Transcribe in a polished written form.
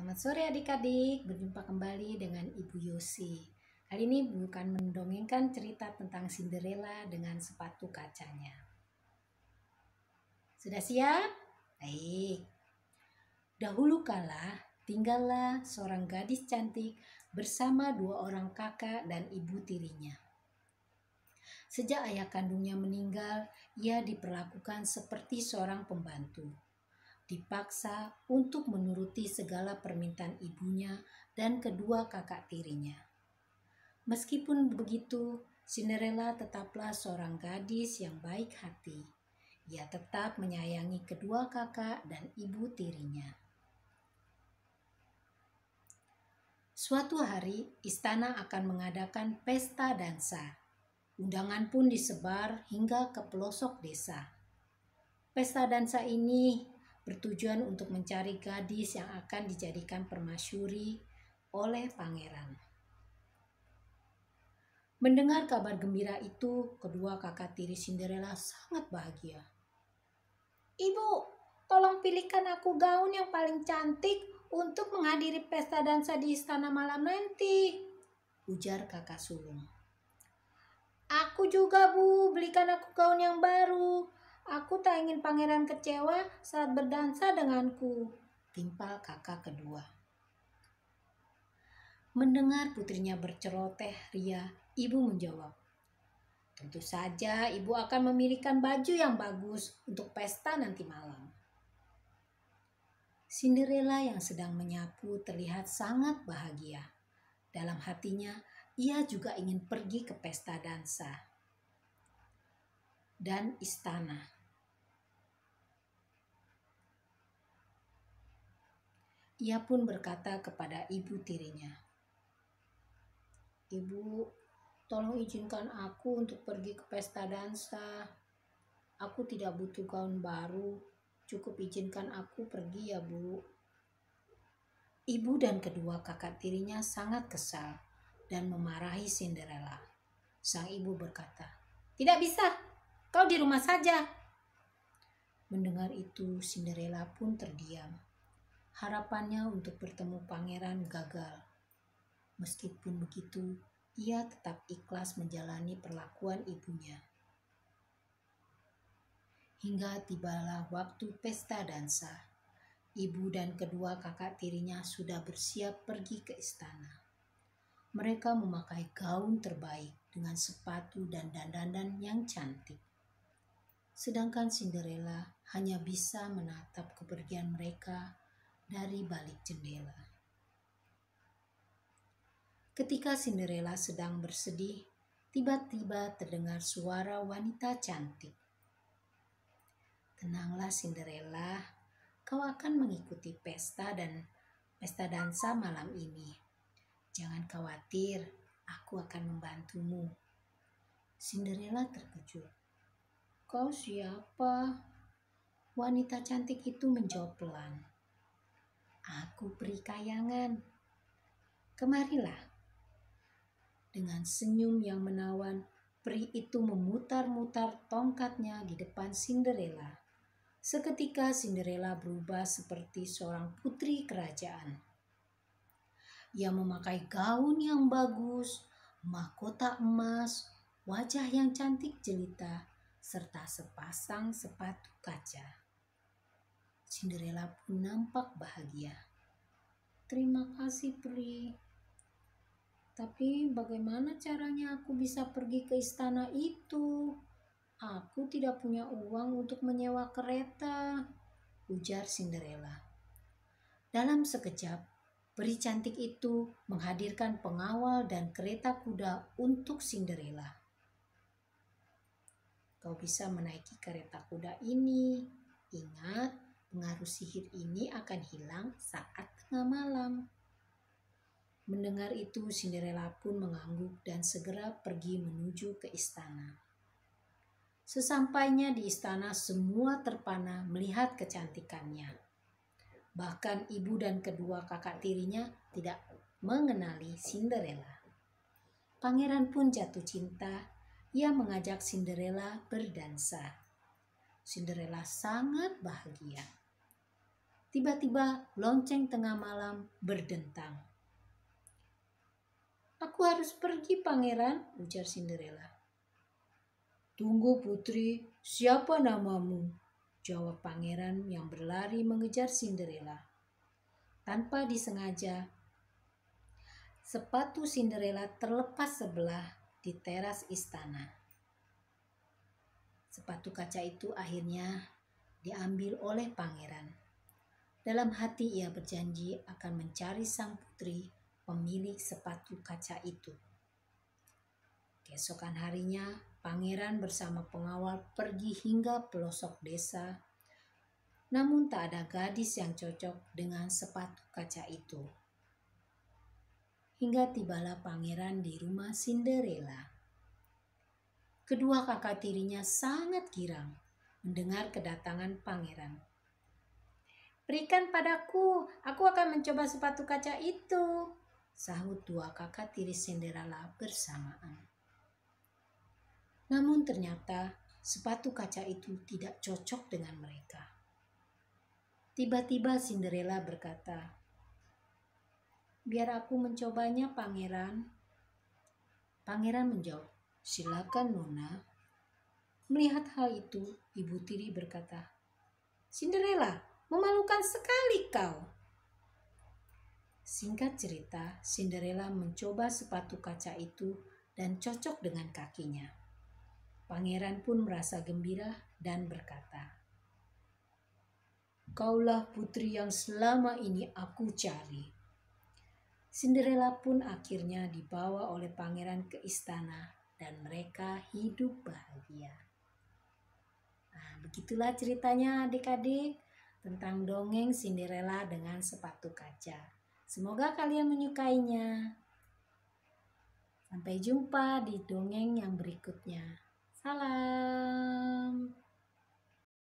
Selamat sore adik-adik, berjumpa kembali dengan Ibu Yosi. Kali ini bukan mendongengkan cerita tentang Cinderella dengan sepatu kacanya. Sudah siap? Baik. Dahulu kala, tinggallah seorang gadis cantik bersama dua orang kakak dan ibu tirinya. Sejak ayah kandungnya meninggal, ia diperlakukan seperti seorang pembantu. Dipaksa untuk menuruti segala permintaan ibunya dan kedua kakak tirinya. Meskipun begitu, Cinderella tetaplah seorang gadis yang baik hati. Ia tetap menyayangi kedua kakak dan ibu tirinya. Suatu hari, istana akan mengadakan pesta dansa. Undangan pun disebar hingga ke pelosok desa. Pesta dansa ini bertujuan untuk mencari gadis yang akan dijadikan permasyuri oleh pangeran. Mendengar kabar gembira itu, kedua kakak tiri Cinderella sangat bahagia. "Ibu, tolong pilihkan aku gaun yang paling cantik untuk menghadiri pesta dansa di istana malam nanti," ujar kakak sulung. "Aku juga, Bu, belikan aku gaun yang baru. Aku tak ingin pangeran kecewa saat berdansa denganku," timpal kakak kedua. Mendengar putrinya berceloteh ria, ibu menjawab, "Tentu saja ibu akan memilihkan baju yang bagus untuk pesta nanti malam." Cinderella yang sedang menyapu terlihat sangat bahagia. Dalam hatinya, ia juga ingin pergi ke pesta dansa dan istana. Ia pun berkata kepada ibu tirinya, "Ibu, tolong izinkan aku untuk pergi ke pesta dansa. Aku tidak butuh gaun baru, cukup izinkan aku pergi ya, Bu." Ibu dan kedua kakak tirinya sangat kesal dan memarahi Cinderella. Sang ibu berkata, "Tidak bisa, kau di rumah saja." Mendengar itu, Cinderella pun terdiam. Harapannya untuk bertemu pangeran gagal. Meskipun begitu, ia tetap ikhlas menjalani perlakuan ibunya. Hingga tibalah waktu pesta dansa. Ibu dan kedua kakak tirinya sudah bersiap pergi ke istana. Mereka memakai gaun terbaik dengan sepatu dan dandanan yang cantik. Sedangkan Cinderella hanya bisa menatap kepergian mereka dari balik jendela. Ketika Cinderella sedang bersedih, tiba-tiba terdengar suara wanita cantik. "Tenanglah Cinderella, kau akan mengikuti pesta dansa malam ini. Jangan khawatir, aku akan membantumu." Cinderella terkejut. "Kau siapa?" Wanita cantik itu menjawab pelan. "Aku peri kayangan. Kemarilah." Dengan senyum yang menawan, peri itu memutar-mutar tongkatnya di depan Cinderella. Seketika Cinderella berubah seperti seorang putri kerajaan. Ia memakai gaun yang bagus, mahkota emas, wajah yang cantik jelita, serta sepasang sepatu kaca. Cinderella pun nampak bahagia. "Terima kasih, Pri. Tapi bagaimana caranya aku bisa pergi ke istana itu? Aku tidak punya uang untuk menyewa kereta," ujar Cinderella. Dalam sekejap, peri cantik itu menghadirkan pengawal dan kereta kuda untuk Cinderella. "Kau bisa menaiki kereta kuda ini. Ingat, pengaruh sihir ini akan hilang saat tengah malam." Mendengar itu, Cinderella pun mengangguk dan segera pergi menuju ke istana. Sesampainya di istana, semua terpana melihat kecantikannya. Bahkan ibu dan kedua kakak tirinya tidak mengenali Cinderella. Pangeran pun jatuh cinta. Ia mengajak Cinderella berdansa. Cinderella sangat bahagia. Tiba-tiba lonceng tengah malam berdentang. "Aku harus pergi, pangeran," ujar Cinderella. "Tunggu putri, siapa namamu?" jawab pangeran yang berlari mengejar Cinderella. Tanpa disengaja, sepatu Cinderella terlepas sebelah di teras istana. Sepatu kaca itu akhirnya diambil oleh pangeran. Dalam hati ia berjanji akan mencari sang putri pemilik sepatu kaca itu. Keesokan harinya, pangeran bersama pengawal pergi hingga pelosok desa. Namun tak ada gadis yang cocok dengan sepatu kaca itu. Hingga tibalah pangeran di rumah Cinderella. Kedua kakak tirinya sangat girang mendengar kedatangan pangeran. "Berikan padaku, aku akan mencoba sepatu kaca itu," sahut dua kakak tiri Cinderella bersamaan. Namun ternyata sepatu kaca itu tidak cocok dengan mereka. Tiba-tiba Cinderella berkata, "Biar aku mencobanya, pangeran." Pangeran menjawab, "Silakan, Nona." Melihat hal itu, ibu tiri berkata, "Cinderella, memalukan sekali kau." Singkat cerita, Cinderella mencoba sepatu kaca itu dan cocok dengan kakinya. Pangeran pun merasa gembira dan berkata, "Kaulah putri yang selama ini aku cari." Cinderella pun akhirnya dibawa oleh pangeran ke istana dan mereka hidup bahagia. Nah, begitulah ceritanya adik-adik tentang dongeng Cinderella dengan sepatu kaca. Semoga kalian menyukainya. Sampai jumpa di dongeng yang berikutnya. Salam.